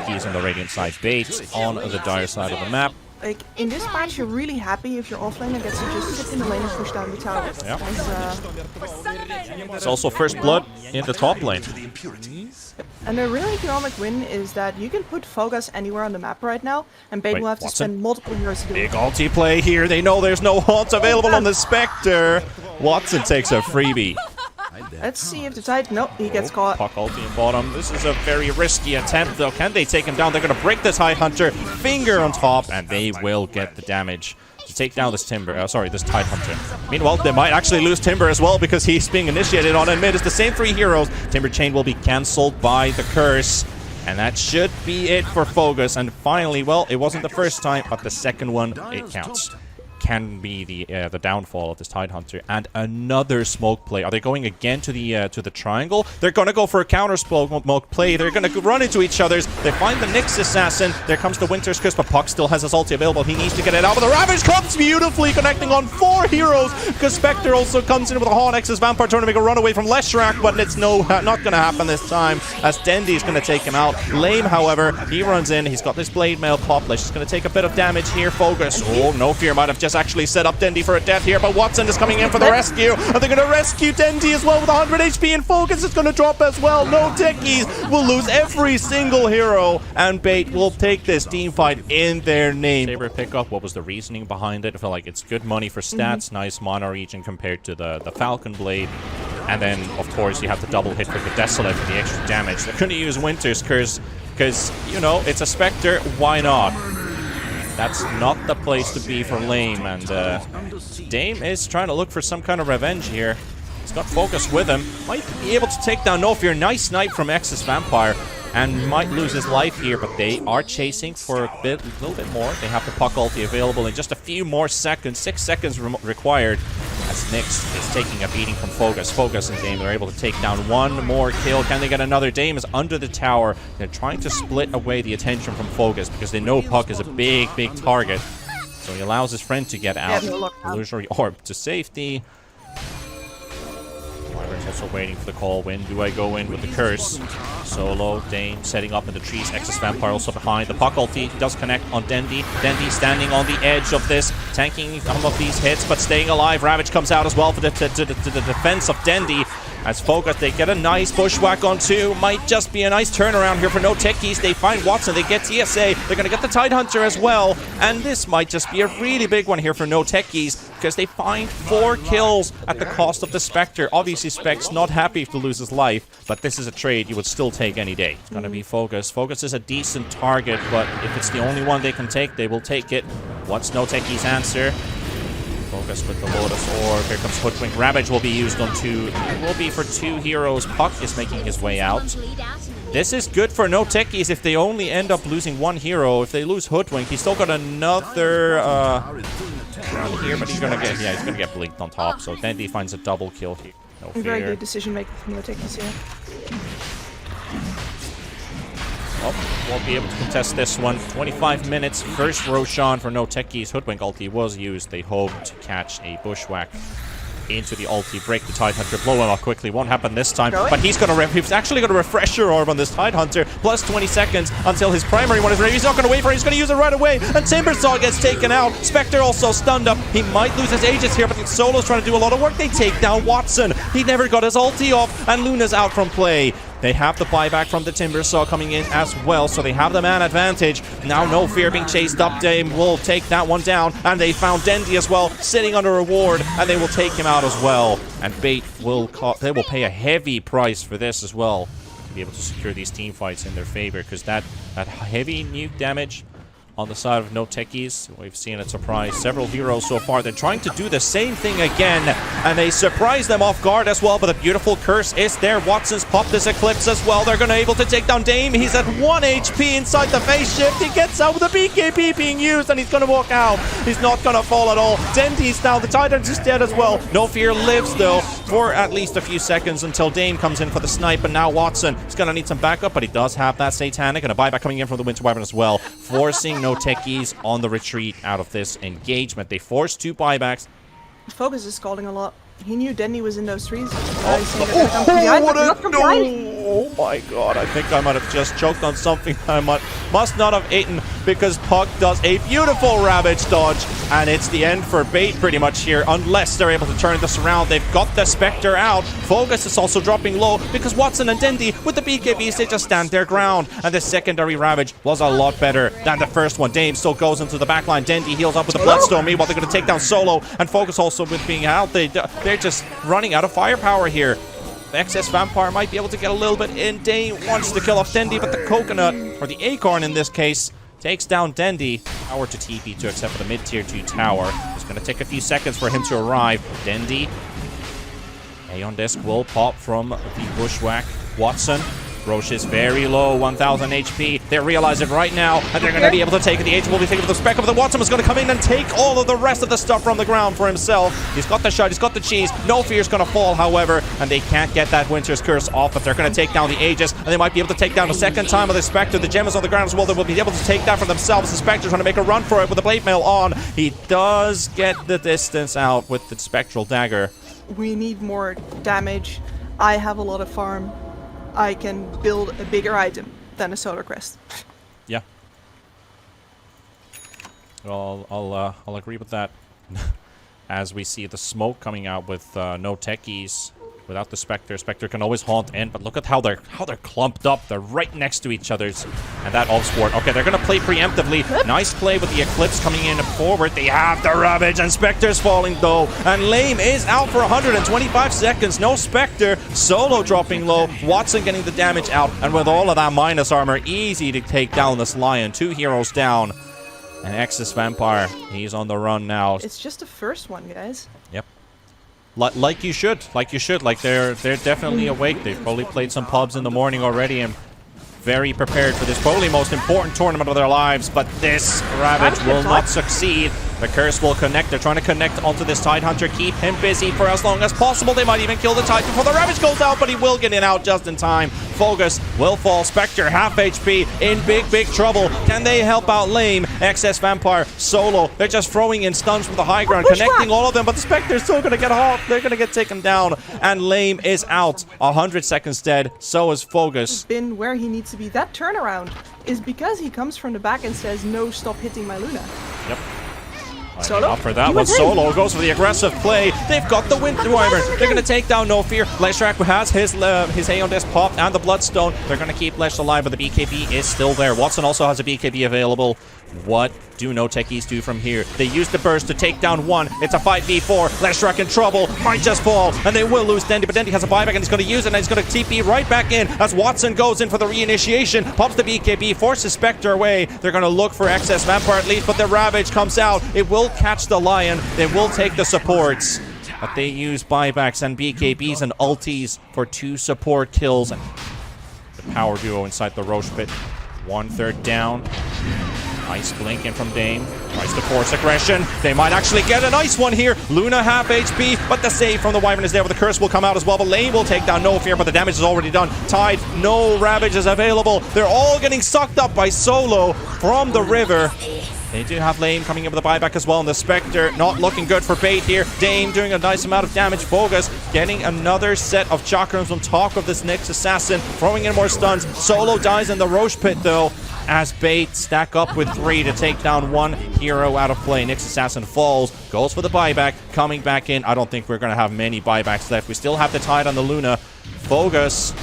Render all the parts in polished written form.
Techie's on the Radiant side, Bait on the Dire side of the map. Like, in this match, you're really happy if your offlaner gets to just sit in the lane and push down the tower. Yeah. Because, It's also first blood in the top lane. and a really economic win is that you can put Fogas anywhere on the map right now, and Bait Wait, will have to Watson? spend multiple heroes to do Big it. ulti play here. They know there's no haunt available on the Spectre. Watson takes a freebie. Let's see if the Tide... Nope, he gets caught. Puck ulti in bottom. This is a very risky attempt, though. Can they take him down? They're going to break the Tidehunter. Finger on top, and they will get the damage to take down this Timber. Sorry, this Tidehunter. Meanwhile, they might actually lose Timber as well because he's being initiated on in mid. It's the same 3 heroes. Timber Chain will be cancelled by the curse. And that should be it for Fogas. And finally, well, it wasn't the first time, but the second one, it counts. Can be the downfall of this Tidehunter. And another smoke play. Are they going again to the triangle? They're gonna go for a counter smoke play. They're gonna run into each other's. They find the Nyx assassin. There comes the Winter's Curse, but Puck still has his ulti available. He needs to get it out, but the Ravage comes beautifully, connecting on 4 heroes. Because Spectre also comes in with a Haunt X's Vampire trying to make a runaway from Leshrac, but it's not gonna happen this time, as DENDI is gonna take him out. Lame, however, he runs in. He's got this Blade Mail Poplish. He's gonna take a bit of damage here. Fogas. Oh, No Fear might have just actually set up DENDI for a death here, but Watson is coming in for the rescue. Are they going to rescue DENDI as well with 100 HP? And Fogas is going to drop as well. NOTECHIES will lose every single hero, and Bait will take this team fight in their name. Saber pickup, what was the reasoning behind it? I feel like it's good money for stats, nice mana region compared to the Falcon Blade. And then, of course, you have the double hit for the Desolate for the extra damage. They're going to use Winter's Curse because, you know, it's a Spectre. Why not? That's not the place to be for Lame, and Dame is trying to look for some kind of revenge here. He's got Focus with him. Might be able to take down No Fear. Nice snipe from X's Vampire, and might lose his life here, but they are chasing for a little bit more. They have the Puck ulti available in just a few more seconds. 6 seconds required, as Nyx is taking a beating from Fogas. Fogas and Dame are able to take down 1 more kill. Can they get another? Dame is under the tower. They're trying to split away the attention from Fogas because they know Puck is a big, big target. So he allows his friend to get out. Illusory Orb to safety. Wyvern's also waiting for the call. When do I go in with the curse? Solo, Dame setting up in the trees. X's Vampire also behind. The Puck ulti does connect on DENDI. DENDI standing on the edge of this, tanking some of these hits, but staying alive. Ravage comes out as well for the defense of DENDI. As Fogas, they get a nice bushwhack on 2. Might just be a nice turnaround here for NOTECHIES. They find Watson, they get TSA. They're going to get the Tidehunter as well. And this might just be a really big one here for NOTECHIES, because they find 4 kills at the cost of the Spectre. Obviously, Spec's not happy to lose his life, but this is a trade you would still take any day. It's going to be Fogas. Fogas is a decent target, but if it's the only one they can take, they will take it. What's NOTECHIES' answer? Fogas with the Lotus Orb. Here comes Hoodwink. Ravage will be used on 2. It will be for 2 heroes. Puck is making his way out. This is good for NOTECHIES if they only end up losing 1 hero. If they lose Hoodwink, he's still got another around here, but he's gonna get blinked on top. So DENDI finds a double kill here. No fear. Very good decision making from NOTECHIES here. Oh, won't be able to contest this one. 25 minutes. First Roshan for NOTECHIES. Hoodwink ulti was used. They hope to catch a bushwhack into the ulti, break the Tidehunter, blow him up quickly. Won't happen this time, but he's actually going to Refresher Orb on this Tidehunter, plus 20 seconds until his primary one is ready. He's not going to wait for it, he's going to use it right away, and Timbersaw gets taken out. Spectre also stunned up. He might lose his Aegis here, but Solo's trying to do a lot of work. They take down Watson. He never got his ulti off, and Luna's out from play. They have the buyback from the Timbersaw coming in as well, so they have the man advantage. Now No Fear being chased up. Dame will take that one down, and they found DENDI as well, sitting under a ward, and they will take him out as well. And Bait will pay a heavy price for this as well, to be able to secure these team fights in their favor, because that heavy nuke damage on the side of NOTECHIES, we've seen it surprise several heroes so far. They're trying to do the same thing again, and they surprise them off guard as well, but a beautiful curse is there. Watson's popped this Eclipse as well. They're going to be able to take down Dame. He's at 1 HP inside the phase shift. He gets out with a BKB being used, and he's going to walk out. He's not going to fall at all. DENDI's down. The Titan's is dead as well. No Fear lives, though, for at least a few seconds until Dame comes in for the snipe, and now Watson is going to need some backup, but he does have that Satanic, and a buyback coming in from the Winter Wyvern as well, forcing NOTECHIES on the retreat out of this engagement. They forced 2 buybacks. Fogas is scalding a lot. He knew DENDI was in those trees. Oh my god, I think I might have just choked on something I must not have eaten, because Puck does a beautiful Ravage dodge, and it's the end for Bait pretty much here, unless they're able to turn this around. They've got the Spectre out. Focus is also dropping low, because Watson and DENDI with the BKBs, they just stand their ground, and the secondary Ravage was a lot better than the first one. Dame still goes into the backline. DENDI heals up with the Bloodstone. Meanwhile, they're going to take down Solo, and Focus also with being out. They're just running out of firepower here. The excess Vampire might be able to get a little bit in. Dame wants to kill off DENDI, but the Coconut, or the Acorn in this case, takes down DENDI. Power to TP to accept for the mid-tier 2 tower. It's going to take a few seconds for him to arrive. DENDI. Aeon Disc will pop from the Bushwhack. Watson. Roche is very low, 1000 HP. They realize it right now, and they're going to be able to take it. The H will be taken with the Spectre, but the Watson is going to come in and take all of the rest of the stuff from the ground for himself. He's got the shot, he's got the cheese. No Fear's going to fall, however, and they can't get that Winter's Curse off, but they're going to take down the Aegis, and they might be able to take down the second time with the Spectre. The gem is on the ground as well. They will be able to take that for themselves. The Spectre trying to make a run for it with the Blade Mail on. He does get the distance out with the Spectral Dagger. We need more damage. I have a lot of farm. I can build a bigger item than a Solar Crest. Yeah. Well, I'll agree with that. As we see the smoke coming out with no techies, without the Spectre. Spectre can always haunt in, but look at how they're clumped up. They're right next to each other's. And that Offsport. Okay, they're gonna play preemptively. Nice play with the Eclipse coming in forward. They have the Ravage, and Spectre's falling though. And Lame is out for 125 seconds. No Spectre. Solo dropping low. Watson getting the damage out. And with all of that minus armor, easy to take down this Lion. 2 heroes down. And Excess Vampire, he's on the run now. It's just the first one, guys. Yep. Like you should. Like they're definitely awake. They've probably played some pubs in the morning already and very prepared for this probably most important tournament of their lives. But this Ravage will not succeed. The curse will connect. They're trying to connect onto this Tidehunter. Keep him busy for as long as possible. They might even kill the Tide before the Ravage goes out, but he will get in out just in time. Focus will fall. Spectre, half HP, in big trouble. Can they help out Lame? Excess Vampire, Solo. They're just throwing in stuns from the high ground, connecting all of them, but the Spectre's still going to get hot. They're going to get taken down, and Lame is out. 100 seconds dead. So is Focus. He's been where he needs to be. That turnaround is because he comes from the back and says, no, stop hitting my Luna. Yep. Solo? Up for that one. Solo goes for the aggressive play. They've got the Winter Wyvern. They're going to take down No Fear. Leshrac has his Aeon Disc popped and the Bloodstone. They're going to keep Lesh alive, but the BKB is still there. Watson also has a BKB available. What do no techies do from here? They use the burst to take down one. It's a 5v4. Leshrac in trouble. Might just fall. And they will lose DENDI, but DENDI has a buyback and he's going to use it, and he's going to TP right back in as Watson goes in for the reinitiation. Pops the BKB, forces Spectre away. They're going to look for Excess Vampire at least, but the Ravage comes out. It will catch the Lion. They will take the supports. But they use buybacks and BKBs and ultis for 2 support kills. And the power duo inside the Roche pit. 1/3 down. Nice blink in from Dame. Tries to force aggression. They might actually get a nice one here. Luna half HP, but the save from the Wyvern is there, but the curse will come out as well. But Lane will take down No Fear, but the damage is already done. Tide, no Ravage is available. They're all getting sucked up by Solo from the river. They do have Lame coming in with a buyback as well, and the Spectre not looking good for Bait here. Dame doing a nice amount of damage. Focus getting another set of chakrams on top of this next assassin, throwing in more stuns. Solo dies in the Roche pit though, as Bait stack up with 3 to take down 1 hero out of play. Nyx Assassin falls, goes for the buyback, coming back in. I don't think we're going to have many buybacks left. We still have the Tide on the Luna. Focus,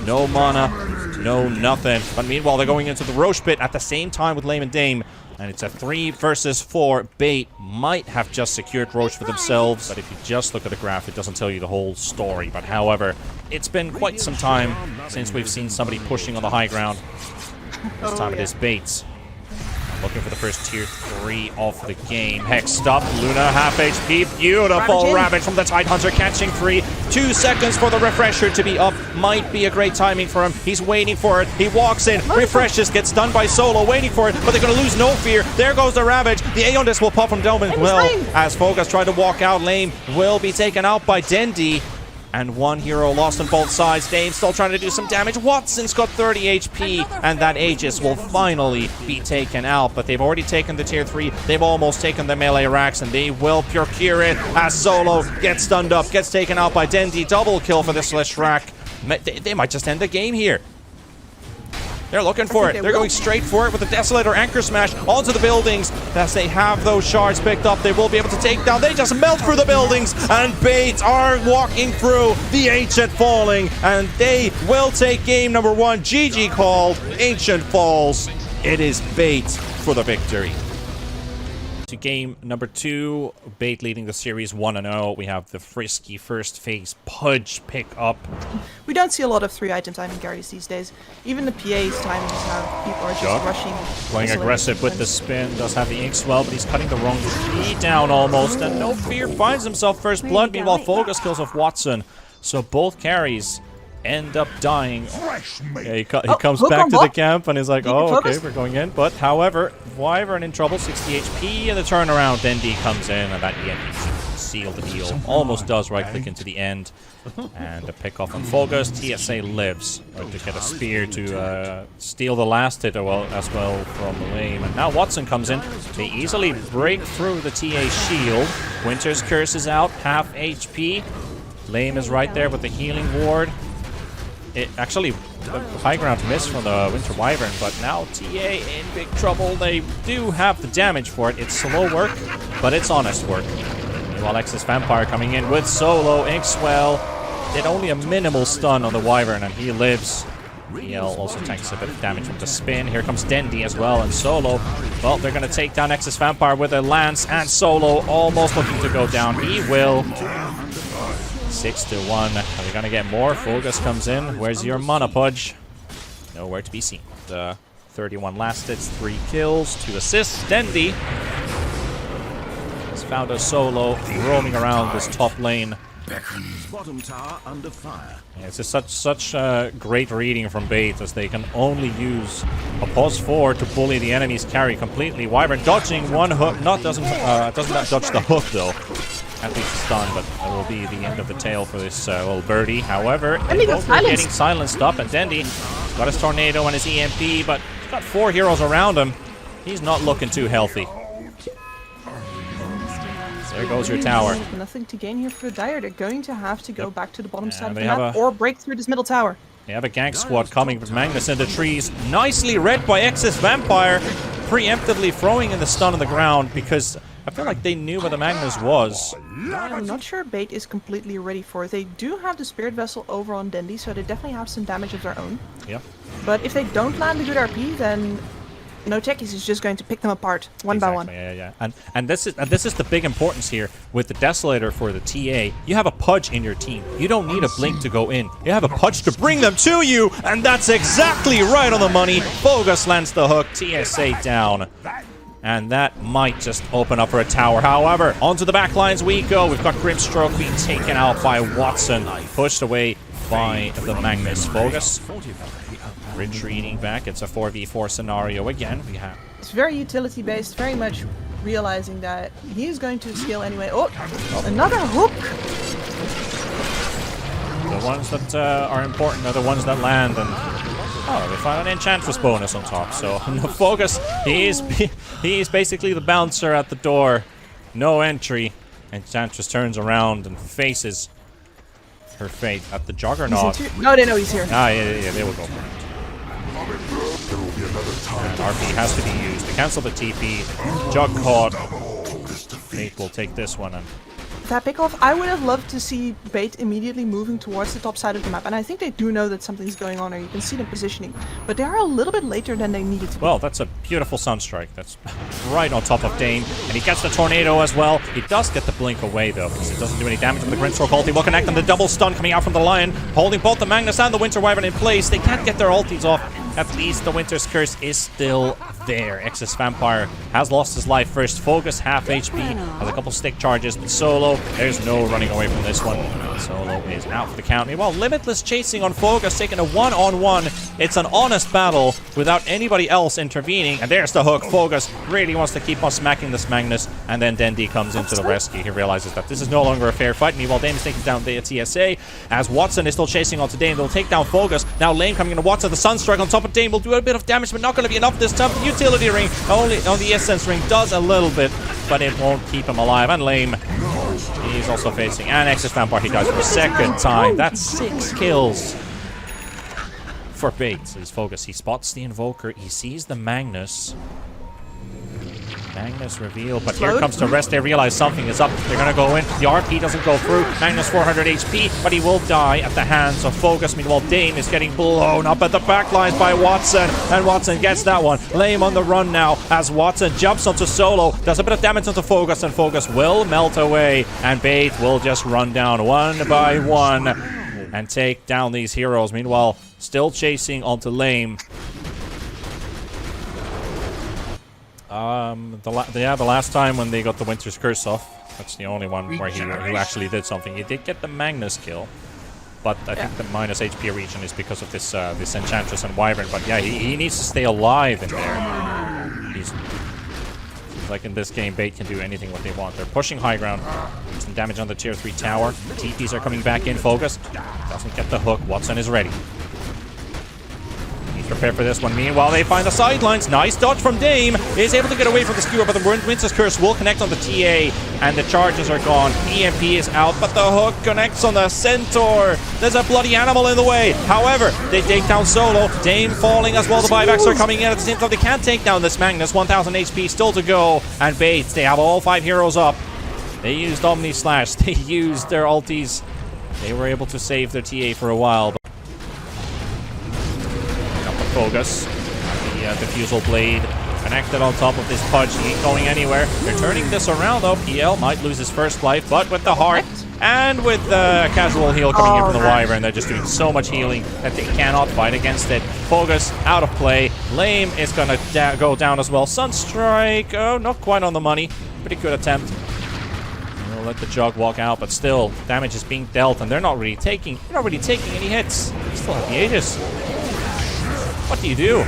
no mana, no nothing. But meanwhile, they're going into the Roche pit at the same time with Lame and Dame. And it's a 3 versus 4. Bait might have just secured Roche for themselves, but if you just look at the graph, it doesn't tell you the whole story. But however, it's been quite some time since we've seen somebody pushing on the high ground. This time it is Bates. Looking for the first tier 3 of the game. Hexed up, Luna half HP. Beautiful Ravage from the Tidehunter, catching 3. 2 seconds for the refresher to be up. Might be a great timing for him. He's waiting for it. He walks in, refreshes, gets stunned by Solo, waiting for it, but they're going to lose No Fear. There goes the Ravage. The Aeon Disc will pop from Delvin as well. As Focus try to walk out, Lame will be taken out by DENDI. And 1 hero lost on both sides. Dame still trying to do some damage. Watson's got 30 HP. And that Aegis will finally be taken out. But they've already taken the tier 3. They've almost taken the melee racks. And they will procure it as Solo gets stunned up. Gets taken out by DENDI. Double kill for this Leshrac. They might just end the game here. They're looking for it. They're going straight for it with the Desolator Anchor Smash onto the buildings. As they have those shards picked up, they will be able to take down. They just melt through the buildings, and Bait are walking through the Ancient falling, and they will take game number 1. GG called. Ancient falls. It is Bait for the victory. To game number 2, Bait leading the series 1-0. We have the frisky first phase Pudge pick up. We don't see a lot of 3-item timing carries these days. Even the PA's timings have people are just rushing. Playing aggressive with the spin. Does have the Inkswell, but he's cutting the wrong tree down almost. And No Fear finds himself first blood. Meanwhile, Focus kills off Watson. So both carries end up dying. Yeah, he comes back to the camp and is like, oh, okay, we're going in. But, however, Wyvern in trouble, 60 HP in the turnaround. DENDI comes in, and that EMP seal the deal. Almost does right-click into the end. And a pick off on Focus. TSA lives. To get a spear to steal the last hit as well from Lame. And now Watson comes in. They easily break through the TA shield. Winter's Curse is out, half HP. Lame is right there with the healing ward. It actually, the high ground miss from the Winter Wyvern, but now TA in big trouble. They do have the damage for it. It's slow work, but it's honest work. Meanwhile, Exis Vampire coming in with solo. Inkswell did only a minimal stun on the Wyvern, and he lives. EL also tanks a bit of damage from the spin. Here comes DENDI as well, and Solo. Well, they're going to take down Exis Vampire with a lance, and Solo almost looking to go down. He will. 6-1. Are we gonna get more? Focus comes in. Where's your mana, Pudge? Nowhere to be seen. The 31 last hits, 3 kills, 2 assists. DENDI has found a Solo roaming around this top lane. Bottom tower under fire. Yeah, it's just such great reading from Bait, as they can only use a pause 4 to bully the enemy's carry completely. Wyvern dodging one hook, doesn't dodge the hook though. At least it's done, but it will be the end of the tail for this little birdie. However, getting silenced up, and DENDI got his tornado and his EMP, but he's got 4 heroes around him. He's not looking too healthy. There goes your tower. Nothing to gain here for Dire. They're going to have to go back to the bottom side of the map or break through this middle tower. They have a gank squad coming with Magnus in the trees. Nicely read by Exis Vampire, preemptively throwing in the stun on the ground, because I feel like they knew where the Magnus was. I'm not sure Bait is completely ready for it. They do have the Spirit Vessel over on DENDI, so they definitely have some damage of their own. Yeah. But if they don't land a good RP, then NOTECHIES is just going to pick them apart one by one. Yeah. And this is the big importance here with the Desolator for the TA. You have a Pudge in your team. You don't need a Blink to go in. You have a Pudge to bring them to you, and that's exactly right on the money. Bogus lands the hook. TSA down. And that might just open up for a tower. However, onto the back lines we go. We've got Grimstroke being taken out by Watson. Pushed away by the Magnus. Bogus retreating back. It's a 4v4 scenario again. It's very utility based, very much realizing that he's going to scale anyway. Oh, another hook! The ones that are important are the ones that land, and they find an Enchantress bonus on top. So no Focus. He's basically the bouncer at the door. No entry. Enchantress turns around and faces her fate at the Juggernaut. No, they know he's here. Yeah, they will go for it. And RP has to be used to cancel the TP. Jug caught. Bait will take this one. And that pickoff, I would have loved to see Bait immediately moving towards the top side of the map, and I think they do know that something's going on, or you can see them positioning, but they are a little bit later than they needed to be. Well, that's a beautiful Sunstrike. That's right on top of Dane, and he gets the Tornado as well. He does get the Blink away, though, because it doesn't do any damage with the Grimstroke ulti. Will connect on the double stun coming out from the Lion, holding both the Magnus and the Winter Wyvern in place. They can't get their ultis off. At least the Winter's Curse is still there. Exis Vampire has lost his life first. Focus, half HP, has a couple stick charges, but Solo, there's no running away from this one. Solo is out for the count. Meanwhile, Limitless chasing on Focus, taking a one-on-one. It's an honest battle without anybody else intervening, and there's the hook. Focus really wants to keep on smacking this Magnus, and then DENDI comes into the rescue. He realizes that this is no longer a fair fight. Meanwhile, Dame is taking down the TSA, as Watson is still chasing onto Dame. They'll take down Focus. Now Lane coming into Watson. The Sunstrike on top of Dame will do a bit of damage, but not going to be enough this time. The Utility Ring, only on the Essence Ring, does a little bit, but it won't keep him alive. And Lame, he's also facing an Exis Vampire. He dies for a second time. That's 6 kills for bait. His focus. He spots the Invoker. He sees the Magnus. Magnus reveal, but here comes the rest. They realize something is up. They're gonna go in. The RP doesn't go through. Magnus 400 HP, but he will die at the hands of Focus. Meanwhile, Dame is getting blown up at the back lines by Watson, and Watson gets that one. Lame on the run now as Watson jumps onto Solo, does a bit of damage onto Focus, and Focus will melt away, and Bait will just run down one by one and take down these heroes. Meanwhile, still chasing onto Lame. The last time when they got the Winter's Curse off, that's the only one where who actually did something. He did get the Magnus kill, but I think the minus HP region is because of this this Enchantress and Wyvern. But yeah, he needs to stay alive in there. He's like in this game, Bait can do anything what they want. They're pushing high ground. Some damage on the tier 3 tower. The TPs are coming back in. Focus doesn't get the hook. Watson is ready. Prepare for this one. Meanwhile, they find the sidelines. Nice dodge from Dame. Is able to get away from the skewer, but the Winter's Curse will connect on the TA, and the charges are gone. EMP is out, but the hook connects on the Centaur. There's a bloody animal in the way. However, they take down Solo. Dame falling as well. The buybacks are coming in at the same time. They can't take down this Magnus. 1,000 HP still to go. And Bates, they have all 5 heroes up. They used Omni Slash. They used their ultis. They were able to save their TA for a while. But Focus. The Diffusal Blade connected on top of this Pudge. He ain't going anywhere. They're turning this around though. PL might lose his first life, but with the heart and with the casual heal coming in from the Wyvern, they're just doing so much healing that they cannot fight against it. Focus out of play. Lame is gonna go down as well. Sunstrike, oh, not quite on the money. Pretty good attempt. We'll let the Jug walk out, but still, damage is being dealt, and they're not really taking any hits. They still have the Aegis. What do you do?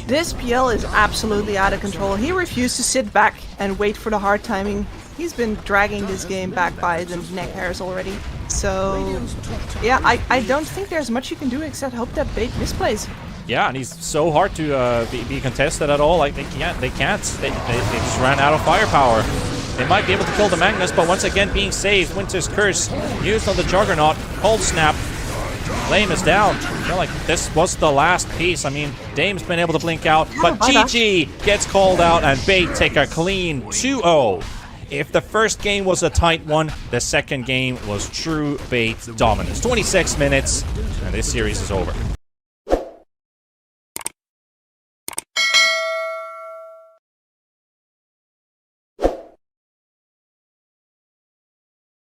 This PL is absolutely out of control. He refused to sit back and wait for the hard timing. He's been dragging this game back by the neck hairs already. So, yeah, I don't think there's much you can do except hope that Bait misplays. Yeah, and he's so hard to be contested at all. Like, they can't. They just ran out of firepower. They might be able to kill the Magnus, but once again being saved. Winter's Curse used on the Juggernaut. Cold Snap. Lame is down. I feel like this was the last piece. I mean, Dame's been able to blink out, but GG gets called out, and Bait take a clean 2-0. If the first game was a tight one, the second game was true Bait dominance. 26 minutes, and this series is over.